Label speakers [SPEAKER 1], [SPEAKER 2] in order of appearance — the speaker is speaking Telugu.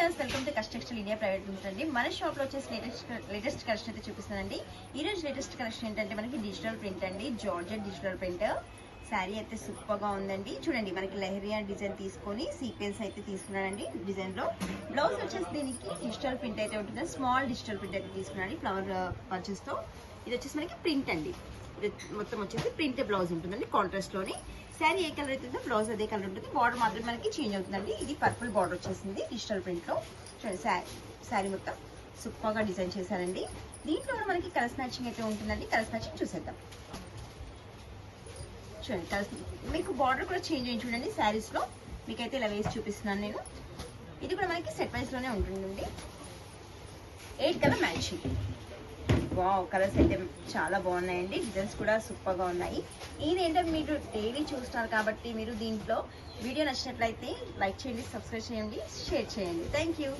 [SPEAKER 1] ఫ్రెండ్స్, వెల్కమ్ టు కస్టెక్స్టైల్ ఇండియా ప్రైవేట్ లిమిటెడ్ అండి. మన షాప్ లో వచ్చేసి లేటెస్ట్ కలెక్షన్ అయితే చూపిస్తానండి. ఈ రోజు లేటెస్ట్ కలెక్షన్ ఏంటంటే మనకి డిజిటల్ ప్రింట్ అండి, జార్జెట్ డిజిటల్ ప్రింట్. శారీ అయితే సూపర్ గా ఉందండి. చూడండి, మనకి లెహరియా డిజైన్ తీసుకొని సీక్వెన్స్ అయితే తీసుకున్నానండి. డిజైన్ లో బ్లౌజ్ వచ్చేసి దీనికి డిజిటల్ ప్రింట్ అయితే ఉంటుంది. స్మాల్ డిజిటల్ ప్రింట్ అయితే తీసుకున్నాను ఫ్లవర్ పర్చెస్ తో. ఇది వచ్చేసి మనకి ప్రింట్ అండి. ఇది మొత్తం వచ్చేసి ప్రింట్ బ్లౌజ్ ఉంటుందండి కాంట్రాస్ట్ లోని. శారీ ఏ కలర్ అవుతుందో బ్లౌజ్ అదే కలర్ ఉంటుంది. బార్డర్ మాత్రం మనకి చేంజ్ అవుతుందండి. ఇది పర్పుల్ బార్డర్ వచ్చేసింది డిజిటల్ ప్రింట్ లో. చూడండి, శారీ మొత్తం సూపర్ గా డిజైన్ చేశారండి. దీంట్లో కూడా మనకి కలర్స్ మ్యాచింగ్ అయితే ఉంటుందండి. కలర్స్ మ్యాచింగ్ చూసేద్దాం. చూడండి, కలర్స్ మీకు బార్డర్ కూడా చేంజ్ అయ్యి చూడండి. శారీస్ లో మీకైతే ఇలా వేసి చూపిస్తున్నాను నేను. ఇది కూడా మనకి సెట్ వైజ్ లోనే ఉంటుందండి. 8 కలర్ మ్యాచింగ్. వావ్, కలర్స్ అయితే చాలా బాగున్నాయండి. డిజైన్స్ కూడా సూపర్ గా ఉన్నాయి. ఇదేంటంటే మీరు డైలీ చూస్తున్నారు కాబట్టి మీరు దీంట్లో వీడియో నచ్చినట్లయితే లైక్ చేయండి, సబ్స్క్రైబ్ చేయండి, షేర్ చేయండి. Thank you.